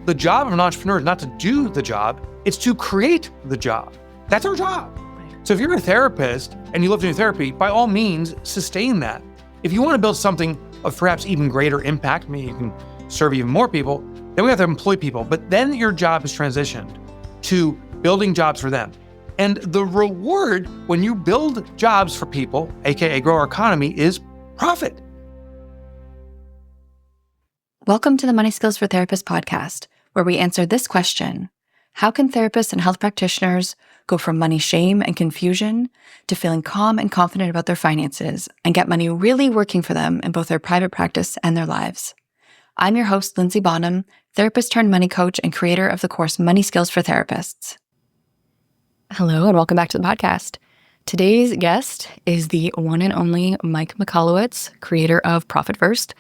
The job of an entrepreneur is not to do the job, it's to create the job. That's our job. So if you're a therapist and you love doing therapy, by all means, sustain that. If you want to build something of perhaps even greater impact, maybe you can serve even more people, then we have to employ people. But then your job is transitioned to building jobs for them. And the reward when you build jobs for people, AKA grow our economy, is profit. Welcome to the Money Skills for Therapists podcast, where we answer this question: how can therapists and health practitioners go from money shame and confusion to feeling calm and confident about their finances and get money really working for them in both their private practice and their lives? I'm your host, Lindsay Bonham, therapist turned money coach and creator of the course Money Skills for Therapists. Hello, and welcome back to the podcast. Today's guest is the one and only Mike Michalowicz, creator of Profit First.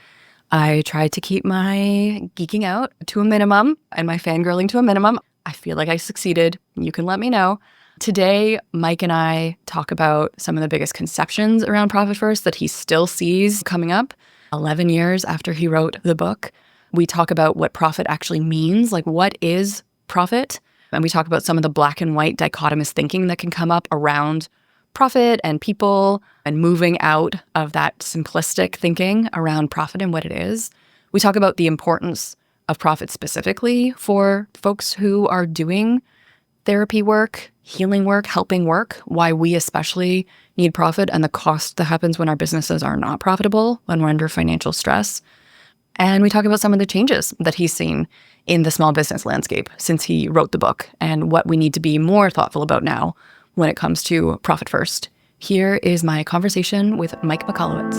I tried to keep my geeking out to a minimum and my fangirling to a minimum. I feel like I succeeded. You can let me know. Today, Mike and I talk about some of the biggest conceptions around Profit First that he still sees coming up 11 years after he wrote the book. We talk about what profit actually means, like what is profit? And we talk about some of the black and white dichotomous thinking that can come up around profit and people and moving out of that simplistic thinking around profit and what it is. We talk about the importance of profit specifically for folks who are doing therapy work, healing work, helping work, why we especially need profit and the cost that happens when our businesses are not profitable, when we're under financial stress. And we talk about some of the changes that he's seen in the small business landscape since he wrote the book and what we need to be more thoughtful about now when it comes to Profit First. Here is my conversation with Mike Michalowicz.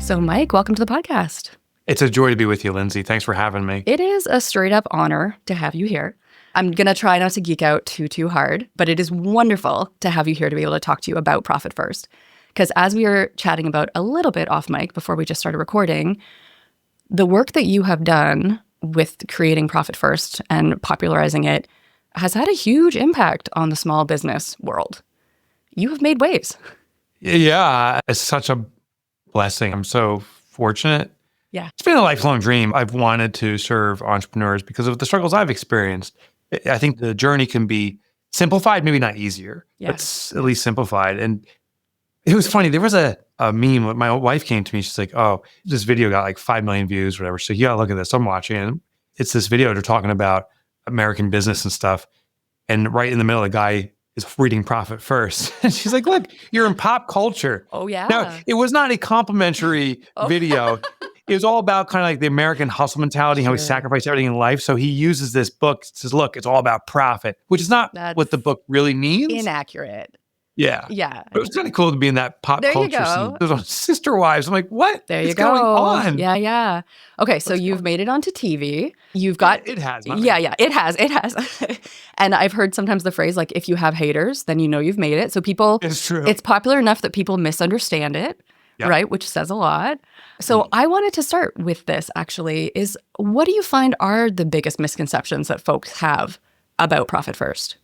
So Mike, welcome to the podcast. It's a joy to be with you, Lindsay. Thanks for having me. It is a straight up honor to have you here. I'm going to try not to geek out too hard, but it is wonderful to have you here to be able to talk to you about Profit First. Because as we were chatting about a little bit off mic before we just started recording, the work that you have done with creating Profit First and popularizing it has had a huge impact on the small business world. You have made waves. Yeah, it's such a blessing. I'm so fortunate. Yeah. It's been a lifelong dream. I've wanted to serve entrepreneurs because of the struggles I've experienced. I think the journey can be simplified, maybe not easier, but at least simplified. And it was funny. There was a meme. My wife came to me. She's like, oh, this video got like 5 million views, whatever. So you got to look at this. I'm watching it. And it's this video. They're talking about American business and stuff. And right in the middle, the guy is reading Profit First. And she's like, look, you're in pop culture. Oh, yeah. Now, it was not a complimentary video. It was all about kind of like the American hustle mentality, how we sacrifice everything in life. So he uses this book, says, look, it's all about profit, which is not what the book really means. Inaccurate. Yeah. Yeah. But it was kind of cool to be in that pop there culture scene. It was on Sister Wives. I'm like, what? There you is go. going on? Yeah. Okay, so you've made it onto TV. You've got... It has. Yeah, it has. And I've heard sometimes the phrase, like, if you have haters, then you know you've made it. So people... It's true. It's popular enough that people misunderstand it, right? Which says a lot. So I wanted to start with this, actually, is what do you find are the biggest misconceptions that folks have about Profit First?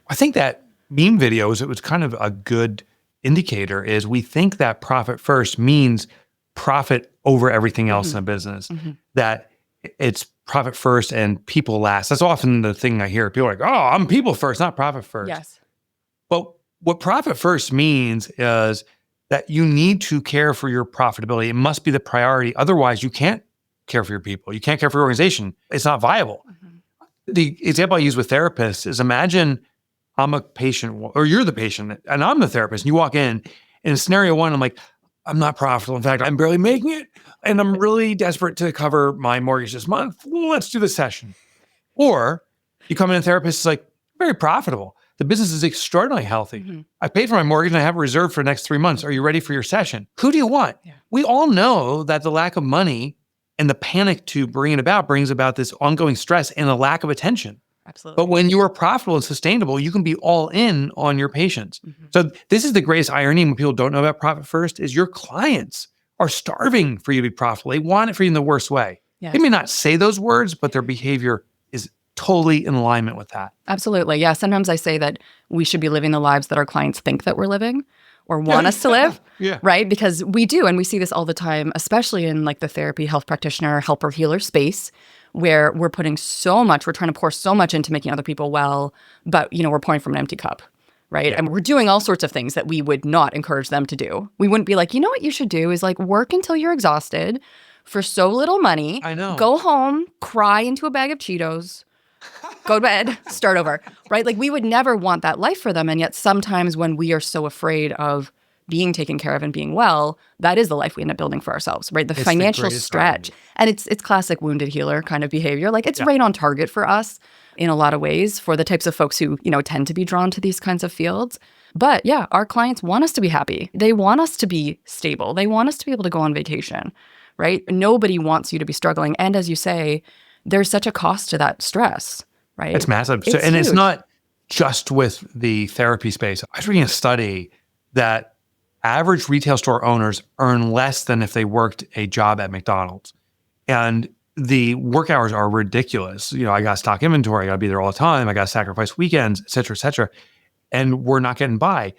I think that meme videos, it was kind of a good indicator, is we think that Profit First means profit over everything else in a business, that it's profit first and people last. That's often the thing I hear. People are like, oh, I'm people first, not profit first. Yes. But what profit first means is that you need to care for your profitability. It must be the priority. Otherwise, you can't care for your people. You can't care for your organization. It's not viable. The example I use with therapists is, imagine I'm a patient, or you're the patient, and I'm the therapist, and you walk in scenario one, I'm like, I'm not profitable. In fact, I'm barely making it, and I'm really desperate to cover my mortgage this month. Well, let's do the session. Or you come in, and therapist is like, very profitable. The business is extraordinarily healthy. I paid for my mortgage, and I have a reserve for the next 3 months. Are you ready for your session? Who do you want? Yeah. We all know that the lack of money and the panic to bring it about brings about this ongoing stress and a lack of attention. Absolutely. But when you are profitable and sustainable, you can be all in on your patients. So this is the greatest irony when people don't know about Profit First, is your clients are starving for you to be profitable. They want it for you in the worst way. Yes. They may not say those words, but their behavior is totally in alignment with that. Absolutely. Yeah. Sometimes I say that we should be living the lives that our clients think that we're living or want us to live. Yeah. Right? Because we do. And we see this all the time, especially in like the therapy, health practitioner, helper, healer space, where we're putting so much, we're trying to pour so much into making other people well, but, we're pouring from an empty cup. Right. Yeah. And we're doing all sorts of things that we would not encourage them to do. We wouldn't be like, you know what you should do is like work until you're exhausted for so little money. I know. Go home, cry into a bag of Cheetos, go to bed, start over. Right. Like we would never want that life for them. And yet sometimes when we are so afraid of being taken care of and being well, that is the life we end up building for ourselves. Right. The financial stretch. And it's classic wounded healer kind of behavior. Like it's right on target for us in a lot of ways for the types of folks who, tend to be drawn to these kinds of fields. But yeah, our clients want us to be happy. They want us to be stable. They want us to be able to go on vacation, right? Nobody wants you to be struggling. And as you say, there's such a cost to that stress, right? It's massive. It's and huge. It's not just with the therapy space. I was reading a study that average retail store owners earn less than if they worked a job at McDonald's. And the work hours are ridiculous. I got to stock inventory. I got to be there all the time. I got to sacrifice weekends, et cetera, et cetera. And we're not getting by.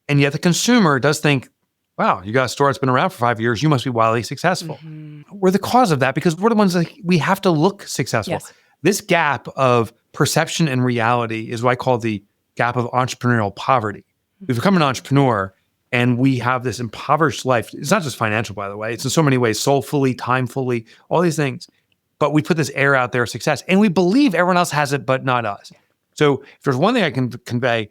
And yet the consumer does think, wow, you got a store that's been around for 5 years. You must be wildly successful. Mm-hmm. We're the cause of that because we're the ones that we have to look successful. Yes. This gap of perception and reality is what I call the gap of entrepreneurial poverty. We've become an entrepreneur and we have this impoverished life. It's not just financial, by the way. It's in so many ways, soulfully, timefully, all these things. But we put this air out there of success and we believe everyone else has it, but not us. So if there's one thing I can convey,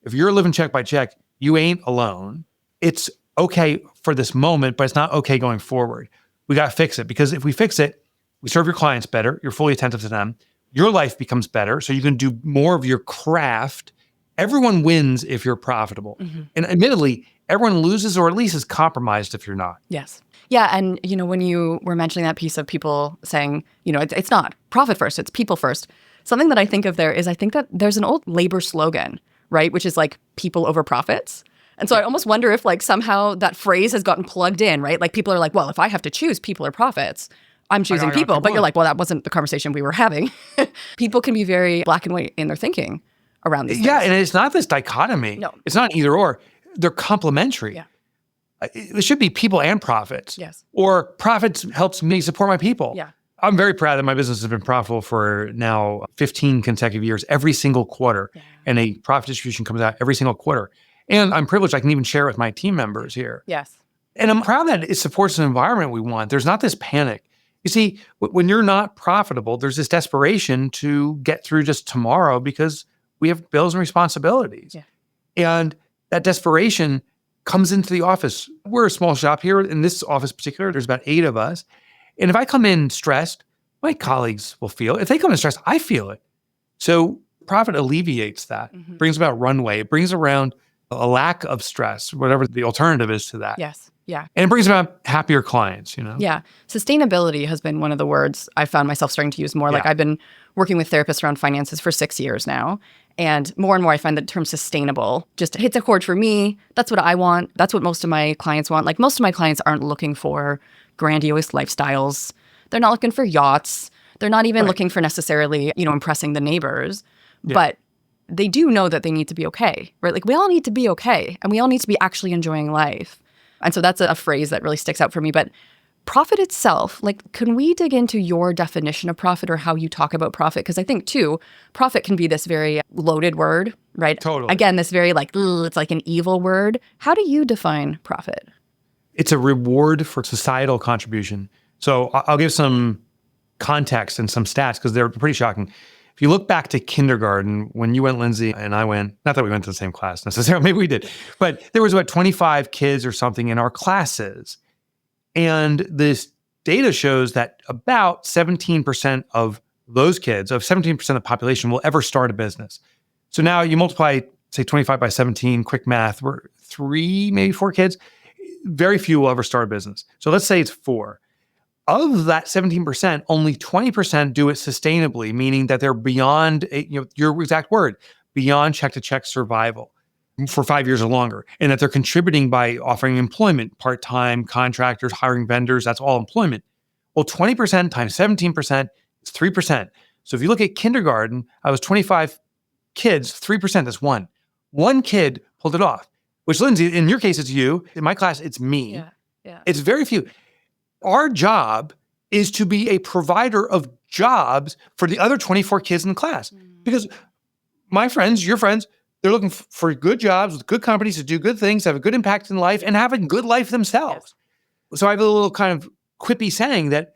if you're living check by check, you ain't alone. It's okay for this moment, but it's not okay going forward. We got to fix it because if we fix it, we serve your clients better. You're fully attentive to them. Your life becomes better. So you can do more of your craft. Everyone wins if you're profitable. Mm-hmm. And admittedly, everyone loses or at least is compromised if you're not. Yes. Yeah. And, when you were mentioning that piece of people saying, it's not profit first, it's people first. Something that I think of there is I think that there's an old labor slogan, right? Which is like people over profits. And so I almost wonder if like somehow that phrase has gotten plugged in, right? Like people are like, well, if I have to choose people or profits, I'm choosing people. But you're like, well, that wasn't the conversation we were having. People can be very black and white in their thinking around these things. Yeah, and it's not this dichotomy. No. It's not either or. They're complementary. Yeah. It should be people and profits. Yes. Or profits helps me support my people. Yeah. I'm very proud that my business has been profitable for now 15 consecutive years, every single quarter. Yeah. And a profit distribution comes out every single quarter. And I'm privileged I can even share it with my team members here. Yes. And I'm proud that it supports an environment we want. There's not this panic. You see, when you're not profitable, there's this desperation to get through just tomorrow because we have bills and responsibilities. Yeah. And that desperation comes into the office. We're a small shop here. In this office in particular, there's about 8 of us. And if I come in stressed, my colleagues will feel it. If they come in stressed, I feel it. So profit alleviates that, brings about runway. It brings around a lack of stress, whatever the alternative is to that. Yes. Yeah. And it brings about happier clients, Yeah. Sustainability has been one of the words I found myself starting to use more. Like I've been working with therapists around finances for 6 years now. And more I find the term sustainable just hits a chord for me. That's what I want. That's what most of my clients want. Like most of my clients aren't looking for grandiose lifestyles. They're not looking for yachts. They're not even looking for necessarily, impressing the neighbors. Yeah. But they do know that they need to be okay, right? Like we all need to be okay. And we all need to be actually enjoying life. And so that's a phrase that really sticks out for me. But profit itself, like, can we dig into your definition of profit or how you talk about profit? Because I think, too, profit can be this very loaded word, right? Totally. Again, this very, it's like an evil word. How do you define profit? It's a reward for societal contribution. So I'll give some context and some stats because they're pretty shocking. If you look back to kindergarten, when you went, Lindsay, and I went, not that we went to the same class necessarily, maybe we did, but there was 25 kids or something in our classes. And this data shows that about 17% of those kids, of 17% of the population, will ever start a business. So now you multiply, say, 25 by 17, quick math, we're 3, maybe 4 kids. Very few will ever start a business. So let's say it's 4. Of that 17%, only 20% do it sustainably, meaning that they're beyond, your exact word, beyond check-to-check survival for 5 years or longer, and that they're contributing by offering employment, part-time, contractors, hiring vendors, that's all employment. Well, 20% times 17% is 3%. So if you look at kindergarten, I was 25 kids, 3%, that's one. One kid pulled it off, which Lindsay, in your case, it's you. In my class, it's me. Yeah. It's very few. Our job is to be a provider of jobs for the other 24 kids in the class. Because my friends, your friends, they're looking for good jobs with good companies to do good things, have a good impact in life, and have a good life themselves. So I have a little kind of quippy saying that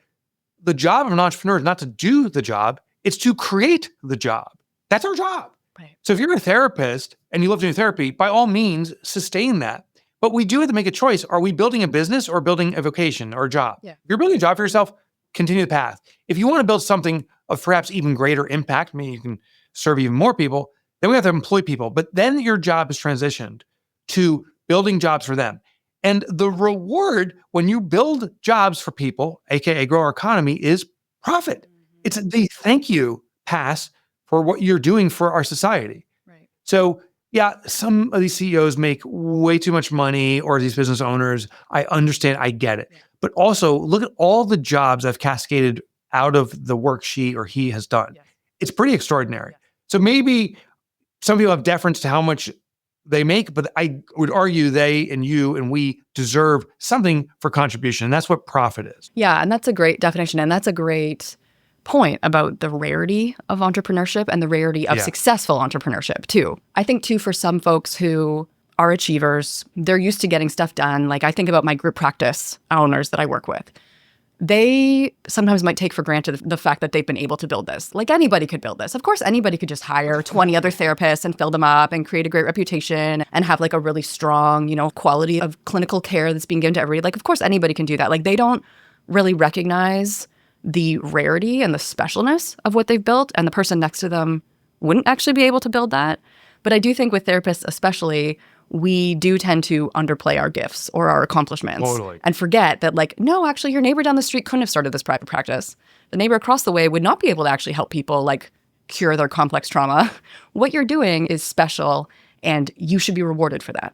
the job of an entrepreneur is not to do the job, it's to create the job. That's our job. Right. So if you're a therapist and you love doing therapy, by all means, sustain that. But we do have to make a choice. Are we building a business or building a vocation or a job? Yeah. If you're building a job for yourself, continue the path. If you want to build something of perhaps even greater impact, meaning you can serve even more people, then we have to employ people. But then your job is transitioned to building jobs for them. And the reward when you build jobs for people, AKA grow our economy, is profit. It's the thank you pass for what you're doing for our society. Right. So yeah, some of these CEOs make way too much money, or these business owners. I understand, I get it. But also look at all the jobs I've cascaded out of the worksheet or he has done. It's pretty extraordinary. So maybe some people have deference to how much they make, but I would argue they and you and we deserve something for contribution. And that's what profit is. Yeah, and that's a great definition. And that's a great point about the rarity of entrepreneurship and the rarity of successful entrepreneurship too. I think too, for some folks who are achievers, they're used to getting stuff done. Like I think about my group practice owners that I work with. They sometimes might take for granted the fact that they've been able to build this. Like anybody could build this. Of course, anybody could just hire 20 other therapists and fill them up and create a great reputation and have like a really strong, quality of clinical care that's being given to everybody. Like, of course, anybody can do that. Like they don't really recognize the rarity and the specialness of what they've built, and the person next to them wouldn't actually be able to build that. But I do think with therapists especially, we do tend to underplay our gifts or our accomplishments and forget that like, no, actually your neighbor down the street couldn't have started this private practice. The neighbor across the way would not be able to actually help people like cure their complex trauma. What you're doing is special and you should be rewarded for that.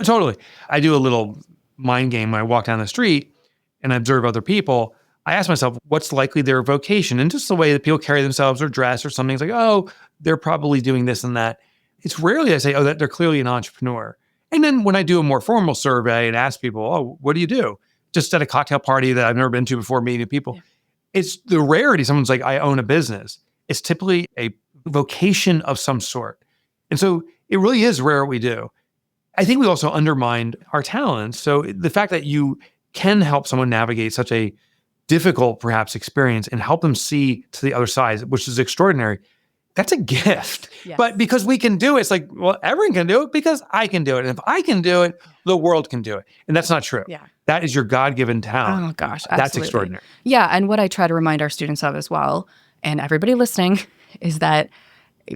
Totally. I do a little mind game when I walk down the street and I observe other people. I ask myself, what's likely their vocation? And just the way that people carry themselves or dress or something, it's like, oh, they're probably doing this and that. It's rarely I say, oh, that they're clearly an entrepreneur. And then when I do a more formal survey and ask people, oh, what do you do? Just at a cocktail party that I've never been to before, meeting people. It's the rarity. Someone's like, I own a business. It's typically a vocation of some sort. And so it really is rare what we do. I think we also undermined our talents. So the fact that you can help someone navigate such a difficult, perhaps, experience and help them see to the other side, which is extraordinary, that's a gift. Yes. But because we can do it, it's like, well, everyone can do it because I can do it. And if I can do it, the world can do it. And that's not true. Yeah. That is your God-given talent. Oh, gosh. Absolutely. That's extraordinary. Yeah. And what I try to remind our students of as well, and everybody listening, is that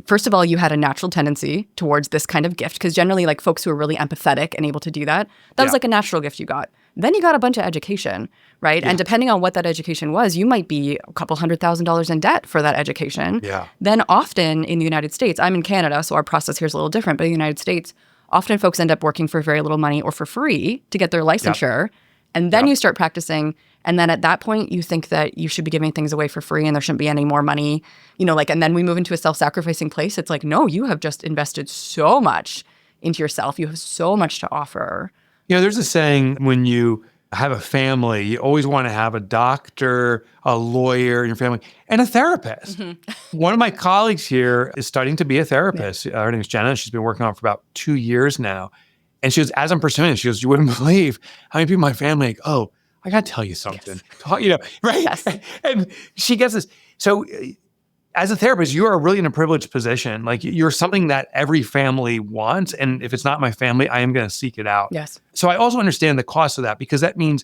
first of all, you had a natural tendency towards this kind of gift, because generally like folks who are really empathetic and able to do that, that was like a natural gift you got. Then you got a bunch of education, right? Yeah. And depending on what that education was, you might be a couple $100,000 in debt for that education. Yeah. Then often in the United States, I'm in Canada, so our process here is a little different, but in the United States, often folks end up working for very little money or for free to get their licensure. And then you start practicing. And then at that point, you think that you should be giving things away for free and there shouldn't be any more money, and then we move into a self-sacrificing place. It's like, no, you have just invested so much into yourself. You have so much to offer. There's a saying, when you have a family, you always want to have a doctor, a lawyer in your family, and a therapist. Mm-hmm. One of my colleagues here is studying to be a therapist. Her name is Jenna. She's been working on it for about 2 years now. And she goes, as I'm pursuing it, she goes, you wouldn't believe how many people in my family like, oh, I got to tell you something, right? Yes. And she gets this. So as a therapist, you are really in a privileged position. Like you're something that every family wants. And if it's not my family, I am going to seek it out. Yes. So I also understand the cost of that, because that means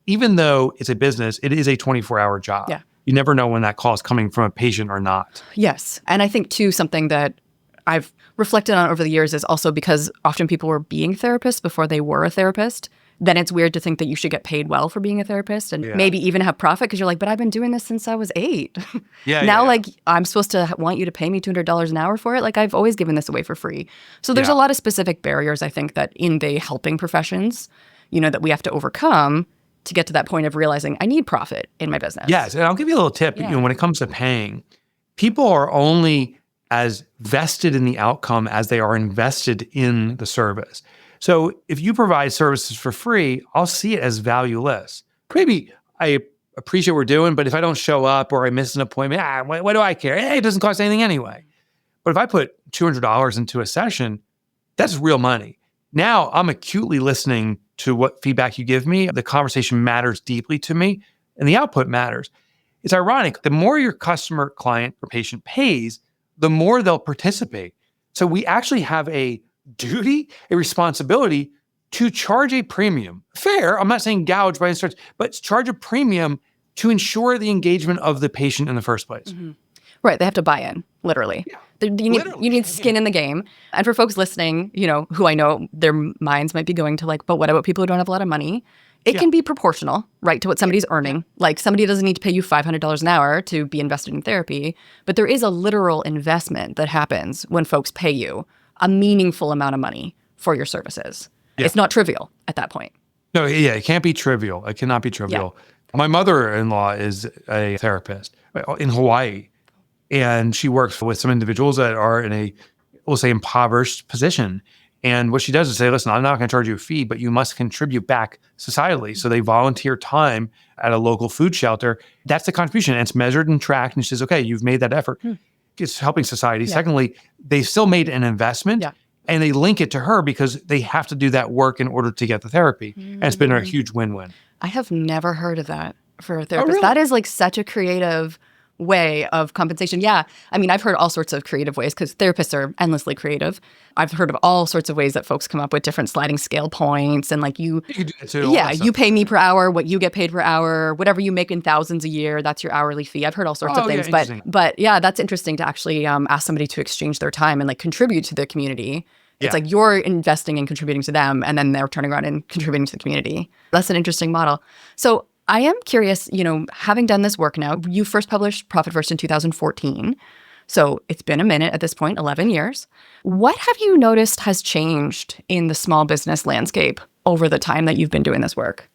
even though it's a business, it is a 24-hour job. Yeah. You never know when that call is coming from a patient or not. Yes. And I think too, something that I've reflected on over the years is also because often people were being therapists before they were a therapist. Then it's weird to think that you should get paid well for being a therapist and maybe even have profit, because you're like, but I've been doing this since I was 8. Now, like, I'm supposed to want you to pay me $200 an hour for it. Like, I've always given this away for free. So there's a lot of specific barriers, I think, that in the helping professions, that we have to overcome to get to that point of realizing I need profit in my business. Yes. And I'll give you a little tip. When it comes to paying, People are only as vested in the outcome as they are invested in the service. So if you provide services for free, I'll see it as valueless. Maybe I appreciate what we're doing, but if I don't show up or I miss an appointment, what do I care? Hey, it doesn't cost anything anyway. But if I put $200 into a session, that's real money. Now I'm acutely listening to what feedback you give me. The conversation matters deeply to me, and the output matters. It's ironic. The more your customer, client, or patient pays, the more they'll participate. So we actually have a duty, a responsibility to charge a premium. Fair, I'm not saying gouge by any stretch, but charge a premium to ensure the engagement of the patient in the first place. Mm-hmm. Right, they have to buy in, literally. Yeah. You need skin in the game. And for folks listening, who I know their minds might be going to but what about people who don't have a lot of money? It can be proportional, right, to what somebody's earning. Like somebody doesn't need to pay you $500 an hour to be invested in therapy, but there is a literal investment that happens when folks pay you a meaningful amount of money for your services. Yeah. It's not trivial at that point. No, it can't be trivial. It cannot be trivial. Yeah. My mother-in-law is a therapist in Hawaii, and she works with some individuals that are in a, we'll say, impoverished position. And what she does is say, listen, I'm not going to charge you a fee, but you must contribute back societally. So they volunteer time at a local food shelter. That's the contribution. And it's measured and tracked. And she says, okay, you've made that effort. It's helping society. Yeah. Secondly, they still made an investment and they link it to her because they have to do that work in order to get the therapy. And it's been a huge win-win. I have never heard of that for a therapist. Oh, really? That is such a creative way of compensation. Yeah. I mean, I've heard all sorts of creative ways because therapists are endlessly creative. I've heard of all sorts of ways that folks come up with different sliding scale points and you do that too. Yeah, you pay me per hour, what you get paid per hour, whatever you make in thousands a year, that's your hourly fee. I've heard all sorts of things. But yeah, that's interesting to actually ask somebody to exchange their time and contribute to the community. It's you're investing and contributing to them and then they're turning around and contributing to the community. That's an interesting model. So I am curious, having done this work now, you first published Profit First in 2014. So it's been a minute at this point, 11 years. What have you noticed has changed in the small business landscape over the time that you've been doing this work?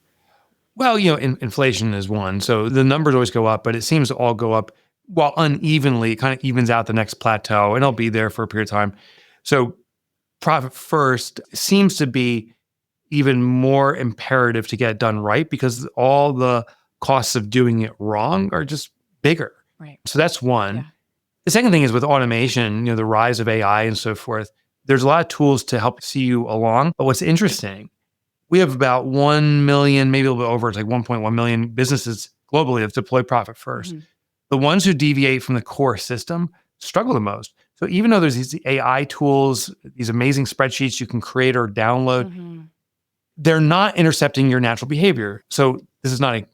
Well, inflation is one. So the numbers always go up, but it seems to all go up while unevenly. It kind of evens out the next plateau and it'll be there for a period of time. So Profit First seems to be even more imperative to get it done right because all the costs of doing it wrong are just bigger. Right. So that's one. Yeah. The second thing is with automation, the rise of AI and so forth, there's a lot of tools to help see you along. But what's interesting, we have about 1 million, maybe a little bit over, it's 1.1 million businesses globally that deploy Profit First. Mm-hmm. The ones who deviate from the core system struggle the most. So even though there's these AI tools, these amazing spreadsheets you can create or download, they're not intercepting your natural behavior. So this is not a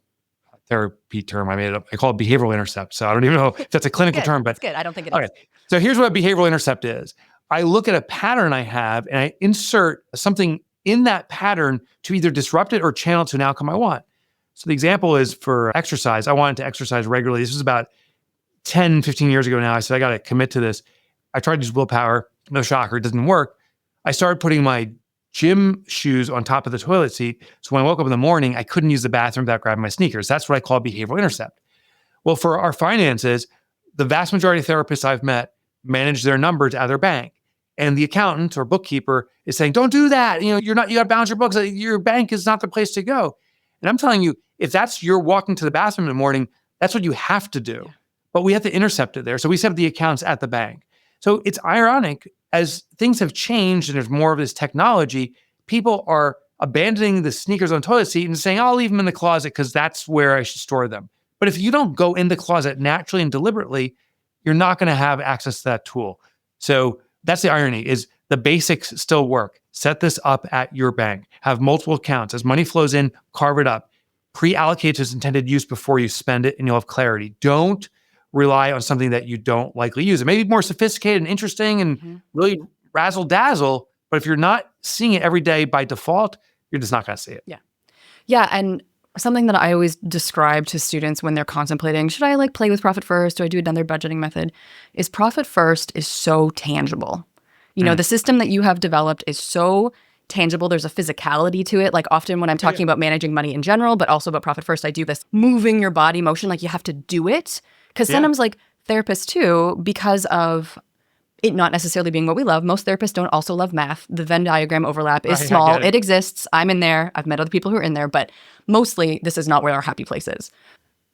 therapy term. I made it up. I call it behavioral intercept. So I don't even know if that's a clinical term, but it's good. I don't think it is. So here's what behavioral intercept is. I look at a pattern I have and I insert something in that pattern to either disrupt it or channel it to an outcome I want. So the example is for exercise. I wanted to exercise regularly. This was about 10, 15 years ago now. I said, I got to commit to this. I tried to use willpower. No shocker. It doesn't work. I started putting my gym shoes on top of the toilet seat. So when I woke up in the morning, I couldn't use the bathroom without grabbing my sneakers. That's what I call behavioral intercept. Well, for our finances, the vast majority of therapists I've met manage their numbers at their bank. And the accountant or bookkeeper is saying, don't do that. You got to balance your books. Your bank is not the place to go. And I'm telling you, if that's you're walking to the bathroom in the morning, that's what you have to do. Yeah. But we have to intercept it there. So we set up the accounts at the bank. So it's ironic as things have changed and there's more of this technology, people are abandoning the sneakers on the toilet seat and saying, I'll leave them in the closet because that's where I should store them. But if you don't go in the closet naturally and deliberately, you're not going to have access to that tool. So that's the irony is the basics still work. Set this up at your bank. Have multiple accounts. As money flows in, carve it up. Pre-allocate to its intended use before you spend it and you'll have clarity. Don't rely on something that you don't likely use. It may be more sophisticated and interesting and really razzle dazzle, but if you're not seeing it every day by default, you're just not going to see it. Yeah. Yeah. And something that I always describe to students when they're contemplating, should I play with Profit First? Do I do another budgeting method? Is Profit First is so tangible. The system that you have developed is so tangible. There's a physicality to it. Often when I'm talking about managing money in general, but also about Profit First, I do this moving your body motion. You have to do it. Because sometimes therapists too, because of it not necessarily being what we love. Most therapists don't also love math. The Venn diagram overlap is Right, I small. get it. It exists. I'm in there. I've met other people who are in there, but mostly this is not where our happy place is.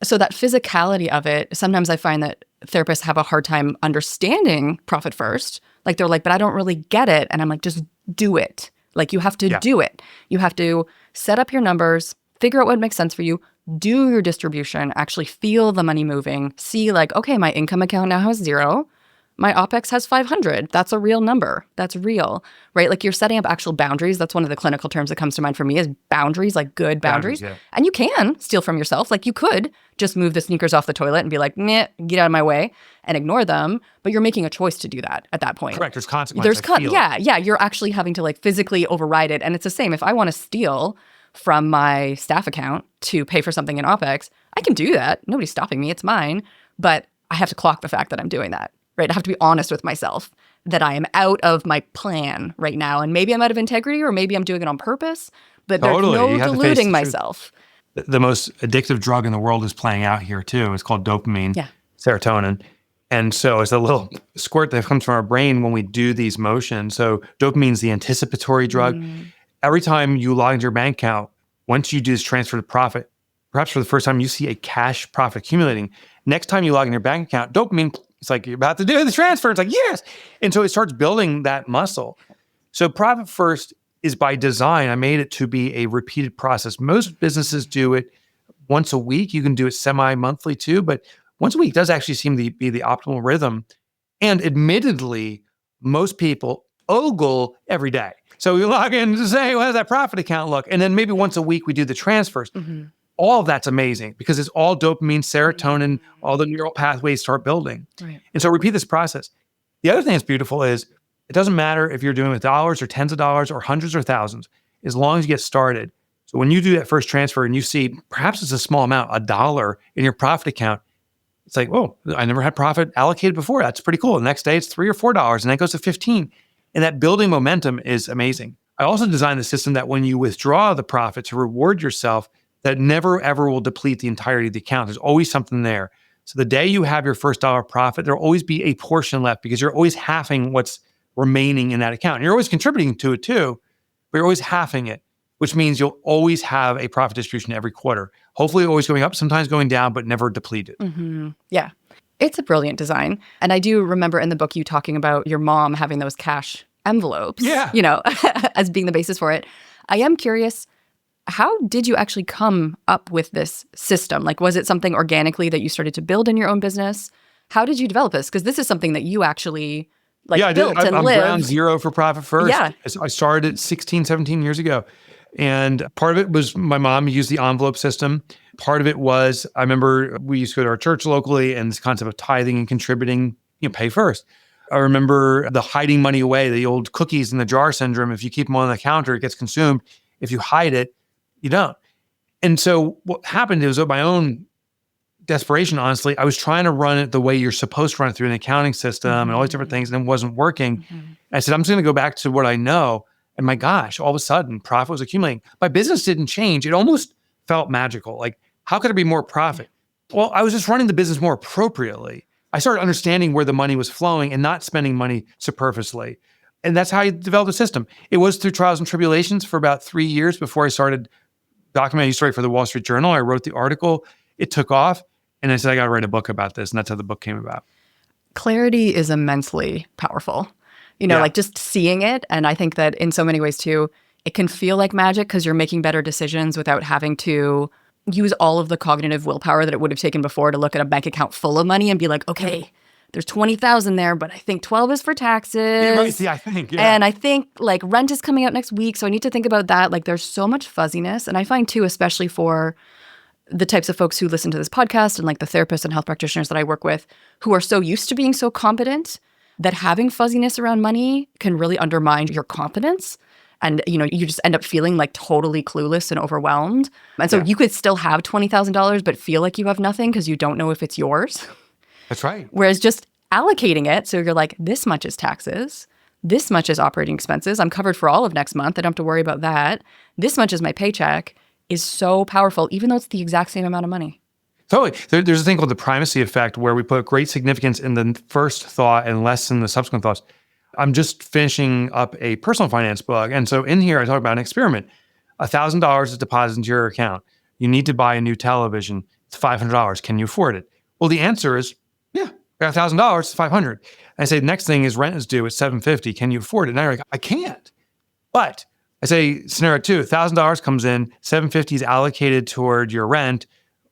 So that physicality of it, sometimes I find that therapists have a hard time understanding profit first. Like they're like, but I don't really get it. And I'm like, just do it. Like you have to do it. You have to set up your numbers, figure out what makes sense for you, do your distribution, actually feel the money moving, see like, okay, my income account now has 0. My OPEX has 500. That's a real number. That's real, right? Like you're setting up actual boundaries. That's one of the clinical terms that comes to mind for me is boundaries, like good boundaries. Yeah. And you can steal from yourself. Like you could just move the sneakers off the toilet and be like, meh, get out of my way and ignore them. But you're making a choice to do that at that point. Correct. There's consequences. Yeah. You're actually having to like physically override it. And it's the same. If I want to steal from my staff account to pay for something in OPEX, I can do that. Nobody's stopping me. It's mine. But I have to clock the fact that I'm doing that. Right? I have to be honest with myself that I am out of my plan right now. And maybe I'm out of integrity or maybe I'm doing it on purpose, but there's no deluding myself. The most addictive drug in the world is playing out here too. It's called dopamine, serotonin. And so it's a little squirt that comes from our brain when we do these motions. So dopamine is the anticipatory drug. Every time you log into your bank account, once you do this transfer to profit, perhaps for the first time you see a cash profit accumulating. Next time you log in your bank account, dopamine, it's like you're about to do the transfer. It's like, yes. And so it starts building that muscle. So profit first is by design. I made it to be a repeated process. Most businesses do it once a week. You can do it semi-monthly too, but once a week does actually seem to be the optimal rhythm. And admittedly, most people ogle every day. So we log in to say, well, how does that profit account look? And then maybe once a week we do the transfers. All of that's amazing because it's all dopamine, serotonin, all the neural pathways start building. Right. And so repeat this process. The other thing that's beautiful is it doesn't matter if you're doing it with dollars or tens of dollars or hundreds or thousands, as long as you get started. So when you do that first transfer and you see perhaps it's a small amount, $1 in your profit account, it's like, whoa, I never had profit allocated before. That's pretty cool. The next day it's $3 or $4 and then it goes to 15. And that building momentum is amazing. I also designed the system that when you withdraw the profit to reward yourself, that never, ever will deplete the entirety of the account. There's always something there. So the day you have your first dollar profit, there'll always be a portion left because you're always halving what's remaining in that account. And you're always contributing to it too, but you're always halving it, which means you'll always have a profit distribution every quarter. Hopefully always going up, sometimes going down, but never depleted. Yeah. It's a brilliant design. And I do remember in the book you talking about your mom having those cash envelopes, as being the basis for it. I am curious, how did you actually come up with this system? Like, was it something organically that you started to build in your own business? How did you develop this? Because this is something that you actually built and lived. I'm ground zero for Profit First. Yeah. I started 16, 17 years ago. And part of it was my mom used the envelope system. Part of it was, I remember we used to go to our church locally and this concept of tithing and contributing, pay first. I remember the hiding money away, the old cookies in the jar syndrome. If you keep them on the counter, it gets consumed. If you hide it, you don't. And so what happened is, of my own desperation, honestly, I was trying to run it the way you're supposed to run it through an accounting system and all these different things, and it wasn't working. I said, I'm just going to go back to what I know. And my gosh, all of a sudden, profit was accumulating. My business didn't change. It almost felt magical. Like, how could there be more profit? Well, I was just running the business more appropriately. I started understanding where the money was flowing and not spending money superfluously. And that's how I developed a system. It was through trials and tribulations for about 3 years before I started documenting a story for the Wall Street Journal. I wrote the article. It took off. And I said, I got to write a book about this. And that's how the book came about. Clarity is immensely powerful. Like just seeing it. And I think that in so many ways too, it can feel like magic because you're making better decisions without having to use all of the cognitive willpower that it would have taken before to look at a bank account full of money and be like, okay, there's 20,000 there, but I think 12 is for taxes. Yeah, right. See, I think, And I think like rent is coming out next week. So I need to think about that. Like there's so much fuzziness. And I find too, especially for the types of folks who listen to this podcast and like the therapists and health practitioners that I work with who are so used to being so competent that having fuzziness around money can really undermine your confidence. And, you just end up feeling like totally clueless and overwhelmed. And so you could still have $20,000, but feel like you have nothing because you don't know if it's yours. That's right. Whereas just allocating it, so you're like, this much is taxes, this much is operating expenses. I'm covered for all of next month. I don't have to worry about that. This much is my paycheck is so powerful, even though it's the exact same amount of money. Totally. There's a thing called the primacy effect where we put great significance in the first thought and less in the subsequent thoughts. I'm just finishing up a personal finance book. And so in here, I talk about an experiment. $1,000 is deposited into your account. You need to buy a new television. It's $500. Can you afford it? Well, the answer is, yeah, I got $1,000, it's $500. I say, the next thing is rent is due at $750. Can you afford it? And you're like, I can't. But I say, scenario two, $1,000 comes in, $750 is allocated toward your rent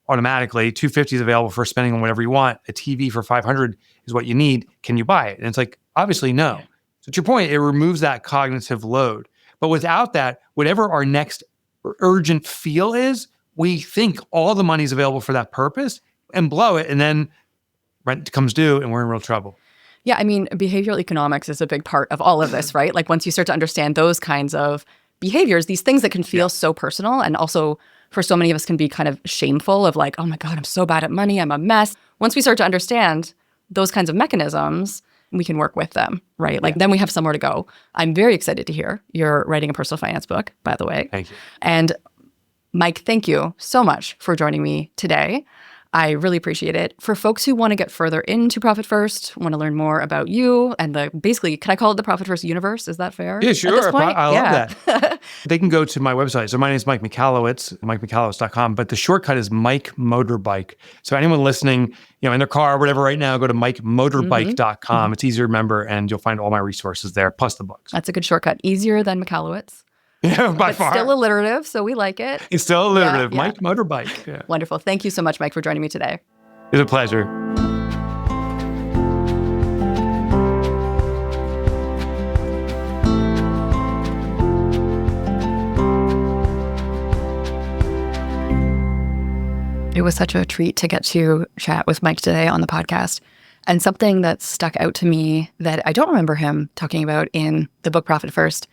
automatically. $250 is available for spending on whatever you want. A TV for $500 is what you need. Can you buy it? And it's like, obviously, no. Yeah. So to your point, it removes that cognitive load. But without that, whatever our next urgent feel is, we think all the money is available for that purpose and blow it. And then rent comes due and we're in real trouble. Yeah, I mean, behavioral economics is a big part of all of this, right? Like once you start to understand those kinds of behaviors, these things that can feel so personal and also for so many of us can be kind of shameful of like, oh my God, I'm so bad at money, I'm a mess. Once we start to understand those kinds of mechanisms, we can work with them, right? Like then we have somewhere to go. I'm very excited to hear you're writing a personal finance book, by the way. Thank you. And Mike, thank you so much for joining me today. I really appreciate it. For folks who want to get further into Profit First, want to learn more about you and basically, can I call it the Profit First universe? Is that fair? Yeah, sure. I love that. They can go to my website. So my name is Mike Michalowicz, MikeMichalowicz.com, but the shortcut is Mike Motorbike. So anyone listening, in their car or whatever right now, go to MikeMotorbike.com. Mm-hmm. It's easier to remember and you'll find all my resources there, plus the books. That's a good shortcut. Easier than Michalowicz. Yeah, by far. Still alliterative, so we like it. It's still alliterative. Yeah. Mike Motorbike. Yeah. Wonderful. Thank you so much, Mike, for joining me today. It's a pleasure. It was such a treat to get to chat with Mike today on the podcast. And something that stuck out to me that I don't remember him talking about in the book Profit First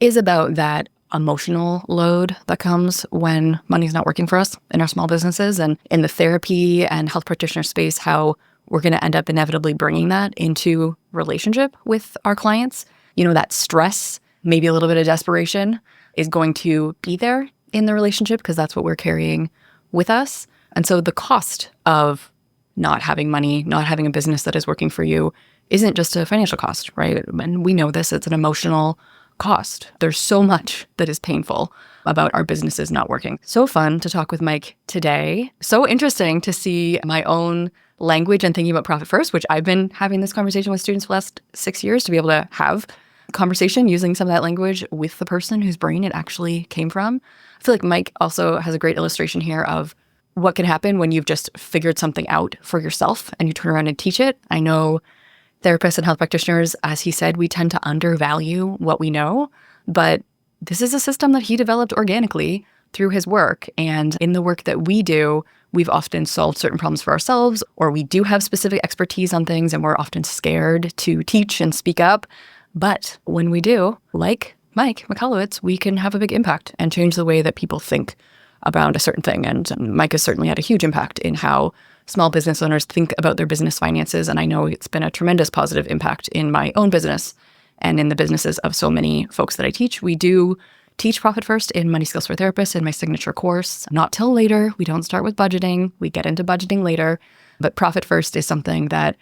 is about that emotional load that comes when money's not working for us in our small businesses and in the therapy and health practitioner space, how we're going to end up inevitably bringing that into relationship with our clients. That stress, maybe a little bit of desperation is going to be there in the relationship because that's what we're carrying with us. And so the cost of not having money, not having a business that is working for you isn't just a financial cost, right? And we know this, it's an emotional cost. There's so much that is painful about our businesses not working. So fun to talk with Mike today. So interesting to see my own language and thinking about Profit First, which I've been having this conversation with students for the last 6 years to be able to have a conversation using some of that language with the person whose brain it actually came from. I feel like Mike also has a great illustration here of what can happen when you've just figured something out for yourself and you turn around and teach it. I know therapists and health practitioners, as he said, we tend to undervalue what we know, but this is a system that he developed organically through his work. And in the work that we do, we've often solved certain problems for ourselves, or we do have specific expertise on things and we're often scared to teach and speak up. But when we do, like Mike Michalowicz, we can have a big impact and change the way that people think about a certain thing. And Mike has certainly had a huge impact in how small business owners think about their business finances. And I know it's been a tremendous positive impact in my own business and in the businesses of so many folks that I teach. We do teach Profit First in Money Skills for Therapists in my signature course. Not till later. We don't start with budgeting. We get into budgeting later. But Profit First is something that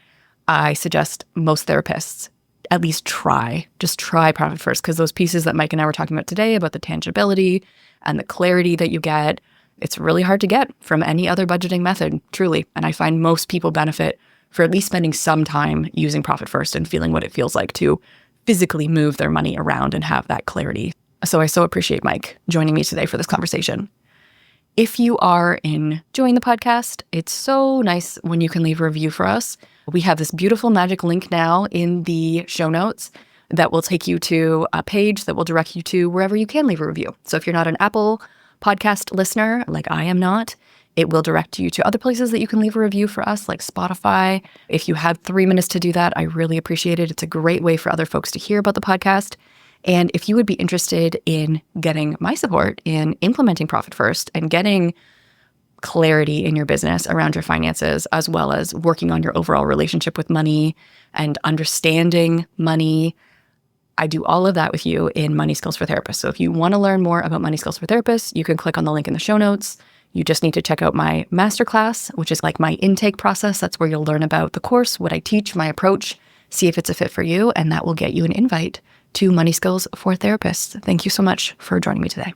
I suggest most therapists at least try. Just try Profit First, because those pieces that Mike and I were talking about today about the tangibility and the clarity that you get, it's really hard to get from any other budgeting method, truly. And I find most people benefit for at least spending some time using Profit First and feeling what it feels like to physically move their money around and have that clarity. So I so appreciate Mike joining me today for this conversation. If you are enjoying the podcast, it's so nice when you can leave a review for us. We have this beautiful magic link now in the show notes that will take you to a page that will direct you to wherever you can leave a review. So if you're not an Apple podcast listener, like I am not, it will direct you to other places that you can leave a review for us, like Spotify. If you have 3 minutes to do that, I really appreciate it. It's a great way for other folks to hear about the podcast. And if you would be interested in getting my support in implementing Profit First and getting clarity in your business around your finances, as well as working on your overall relationship with money and understanding money, I do all of that with you in Money Skills for Therapists. So if you want to learn more about Money Skills for Therapists, you can click on the link in the show notes. You just need to check out my masterclass, which is like my intake process. That's where you'll learn about the course, what I teach, my approach, see if it's a fit for you, and that will get you an invite to Money Skills for Therapists. Thank you so much for joining me today.